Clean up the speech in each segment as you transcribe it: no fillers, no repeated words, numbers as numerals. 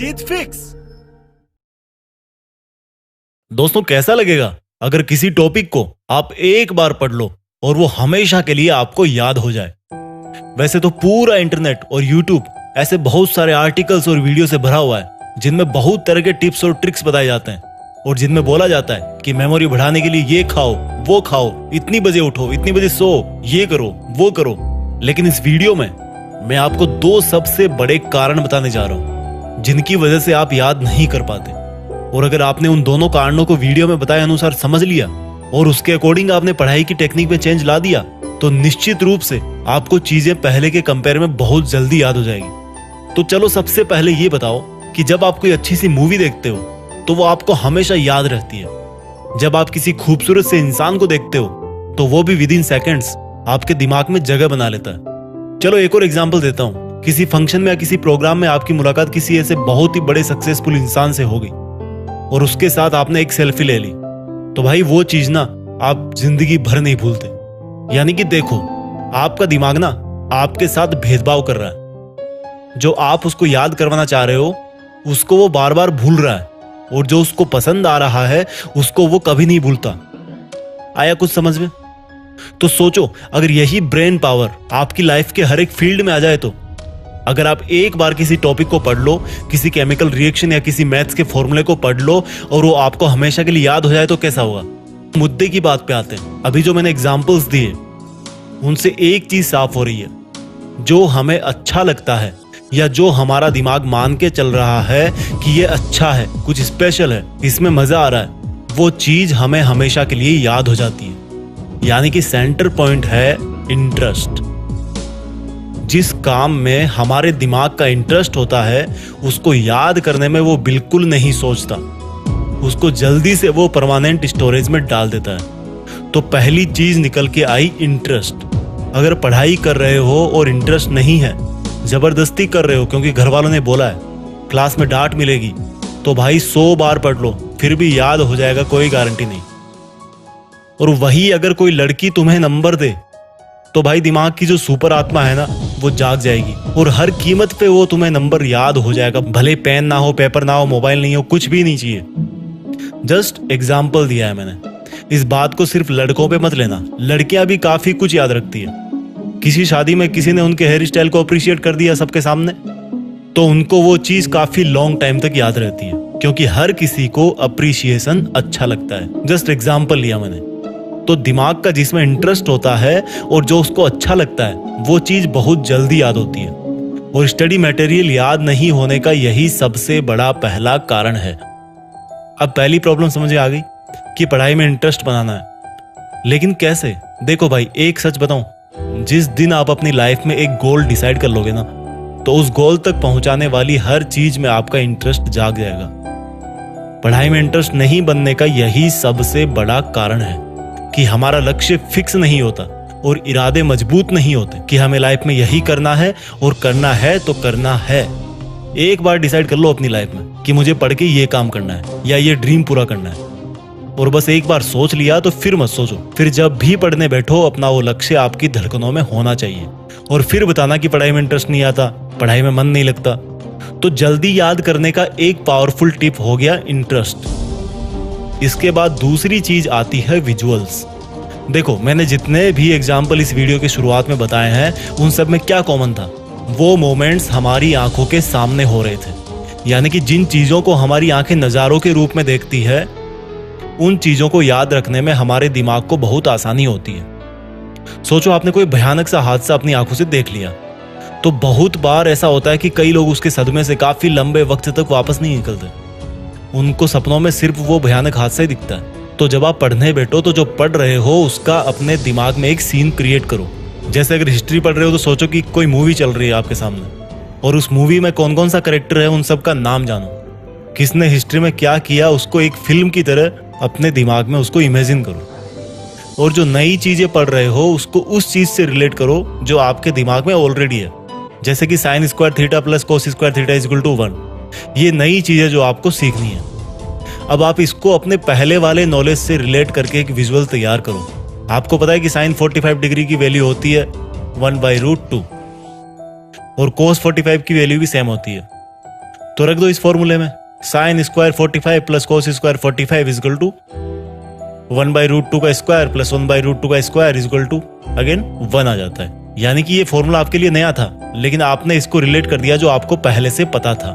जीत fix. दोस्तों, कैसा लगेगा अगर किसी टॉपिक को आप एक बार पढ़ लो और वो हमेशा के लिए आपको याद हो जाए। वैसे तो पूरा इंटरनेट और यूट्यूब ऐसे बहुत सारे आर्टिकल्स और वीडियो से भरा हुआ है जिनमें बहुत तरह के टिप्स और ट्रिक्स बताए जाते हैं और जिनमें बोला जाता है कि मेमोरी बढ़ाने के लिए ये खाओ, वो खाओ, इतनी बजे उठो, इतनी बजे सो, ये करो, वो करो। लेकिन इस वीडियो में मैं आपको दो सबसे बड़े कारण बताने जा रहा हूं जिनकी वजह से आप याद नहीं कर पाते। और अगर आपने उन दोनों कारणों को वीडियो में बताए अनुसार समझ लिया और उसके अकॉर्डिंग आपने पढ़ाई की टेक्निक में चेंज ला दिया तो निश्चित रूप से आपको चीजें पहले के कंपेयर में बहुत जल्दी याद हो जाएगी। तो चलो सबसे पहले ये बताओ कि जब आप कोई अच्छी सी मूवी देखते हो तो वो आपको हमेशा याद रहती है। जब आप किसी खूबसूरत से इंसान को देखते हो तो वो भी विद इन सेकेंड्स आपके दिमाग में जगह बना लेता है। चलो एक और एग्जांपल देता हूँ। किसी फंक्शन में या किसी प्रोग्राम में आपकी मुलाकात किसी ऐसे बहुत ही बड़े सक्सेसफुल इंसान से हो गई और उसके साथ आपने एक सेल्फी ले ली, तो भाई वो चीज ना आप जिंदगी भर नहीं भूलते। यानी कि देखो, आपका दिमाग ना आपके साथ भेदभाव कर रहा है। जो आप उसको याद करवाना चाह रहे हो उसको वो बार बार भूल रहा है और जो उसको पसंद आ रहा है उसको वो कभी नहीं भूलता। आया कुछ समझ में? तो सोचो, अगर यही ब्रेन पावर आपकी लाइफ के हर एक फील्ड में आ जाए तो अगर आप एक बार किसी टॉपिक को पढ़ लो, किसी केमिकल रिएक्शन या किसी मैथ्स के फॉर्मूले को पढ़ लो और वो आपको हमेशा के लिए याद हो जाए तो कैसा होगा? मुद्दे की बात पे आते हैं। अभी जो मैंने एग्जांपल्स दिए उनसे एक चीज साफ हो रही है, जो हमें अच्छा लगता है या जो हमारा दिमाग मान के चल रहा है कि ये अच्छा है, कुछ स्पेशल है, इसमें मजा आ रहा है, वो चीज हमें हमेशा के लिए याद हो जाती है। यानी कि सेंटर पॉइंट है इंटरेस्ट। जिस काम में हमारे दिमाग का इंटरेस्ट होता है उसको याद करने में वो बिल्कुल नहीं सोचता, उसको जल्दी से वो परमानेंट स्टोरेज में डाल देता है। तो पहली चीज निकल के आई इंटरेस्ट। अगर पढ़ाई कर रहे हो और इंटरेस्ट नहीं है, जबरदस्ती कर रहे हो क्योंकि घर वालों ने बोला है, क्लास में डांट मिलेगी, तो भाई 100 बार पढ़ लो फिर भी याद हो जाएगा, कोई गारंटी नहीं। और वही अगर कोई लड़की तुम्हें नंबर दे तो भाई दिमाग की जो सुपर आत्मा है ना वो जाग जाएगी और हर कीमत पे वो तुम्हें नंबर याद हो जाएगा, भले पेन ना हो, पेपर ना हो, मोबाइल नहीं हो, कुछ भी नहीं चाहिए। जस्ट एग्जाम्पल दिया है मैंने। इस बात को सिर्फ लड़कों पे मत लेना, लड़कियां भी काफी कुछ याद रखती है। किसी शादी में किसी ने उनके हेयर स्टाइल को अप्रिशिएट कर दिया सबके सामने तो उनको वो चीज काफी लॉन्ग टाइम तक याद रहती है, क्योंकि हर किसी को अप्रिशिएशन अच्छा लगता है। जस्ट एग्जाम्पल लिया मैंने। तो दिमाग का जिसमें इंटरेस्ट होता है और जो उसको अच्छा लगता है वो चीज बहुत जल्दी याद होती है। और स्टडी मटेरियल याद नहीं होने का यही सबसे बड़ा पहला कारण है। अब पहली प्रॉब्लम समझ आ गई कि पढ़ाई में इंटरेस्ट बनाना है, लेकिन कैसे? देखो भाई, एक सच बताऊं, जिस दिन आप अपनी लाइफ में एक गोल डिसाइड कर लोगे ना तो उस गोल तक पहुंचाने वाली हर चीज में आपका इंटरेस्ट जाग जाएगा। पढ़ाई में इंटरेस्ट नहीं बनने का यही सबसे बड़ा कारण है कि हमारा लक्ष्य फिक्स नहीं होता और इरादे मजबूत नहीं होते कि हमें लाइफ में यही करना है और करना है तो करना है। एक बार डिसाइड कर लो अपनी लाइफ में कि मुझे पढ़ के ये काम करना है या ये ड्रीम पूरा करना है, और बस एक बार सोच लिया तो फिर मत सोचो। फिर जब भी पढ़ने बैठो अपना वो लक्ष्य आपकी धड़कनों में होना चाहिए। और फिर बताना कि पढ़ाई में इंटरेस्ट नहीं आता, पढ़ाई में मन नहीं लगता। तो जल्दी याद करने का एक पावरफुल टिप हो गया इंटरेस्ट। इसके बाद दूसरी चीज आती है विजुअल्स। देखो, मैंने जितने भी एग्जाम्पल इस वीडियो के शुरुआत में बताए हैं उन सब में क्या कॉमन था? वो मोमेंट्स हमारी आंखों के सामने हो रहे थे। यानी कि जिन चीजों को हमारी आंखें नजारों के रूप में देखती है उन चीजों को याद रखने में हमारे दिमाग को बहुत आसानी होती है। सोचो, आपने कोई भयानक सा हादसा अपनी आंखों से देख लिया, तो बहुत बार ऐसा होता है कि कई लोग उसके सदमे से काफी लंबे वक्त तक वापस नहीं निकलते। उनको सपनों में सिर्फ वो भयानक हादसा ही दिखता है। तो जब आप पढ़ने बैठो तो जो पढ़ रहे हो उसका अपने दिमाग में एक सीन क्रिएट करो। जैसे अगर हिस्ट्री पढ़ रहे हो तो सोचो कि कोई मूवी चल रही है आपके सामने और उस मूवी में कौन कौन सा कैरेक्टर है उन सब का नाम जानो, किसने हिस्ट्री में क्या किया उसको एक फिल्म की तरह अपने दिमाग में उसको इमेजिन करो। और जो नई चीजें पढ़ रहे हो उसको उस चीज से रिलेट करो जो आपके दिमाग में ऑलरेडी है। जैसे कि sin square theta plus cos square theta is equal to 1। ये नई चीजें जो आपको सीखनी है। अब आप इसको अपने पहले वाले नॉलेज से रिलेट करके एक विजुअल तैयार करो। आपको पता है कि sin 45 डिग्री की वैल्यू होती है 1/√2 और cos 45 की वैल्यू भी सेम होती है। तो रख दो इस फॉर्मूले में, sine square 45 plus cos square 45 is equal to 1/√2 का स्क्वायर प्लस 1/√2 का स्क्वायर इजकल टू अगेन 1 आ जाता है। यानी कि ये फॉर्मूला आपके लिए नया था, लेकिन आपने इसको रिलेट कर दिया जो आपको पहले से पता था,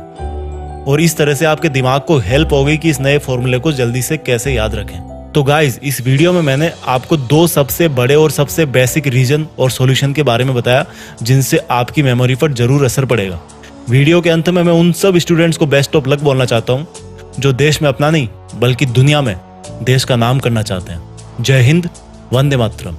और इस तरह से आपके दिमाग को हेल्प हो गई कि इस नए फॉर्मूले को जल्दी से कैसे याद रखें। तो गाइज, इस वीडियो में मैंने आपको 2 सबसे बड़े और सबसे बेसिक रीजन और सॉल्यूशन के बारे में बताया जिनसे आपकी मेमोरी पर जरूर असर पड़ेगा। वीडियो के अंत में मैं उन सब स्टूडेंट्स को बेस्ट ऑफ लक बोलना चाहता हूँ जो देश में अपना नहीं बल्कि दुनिया में देश का नाम करना चाहते हैं। जय हिंद, वंदे मातरम।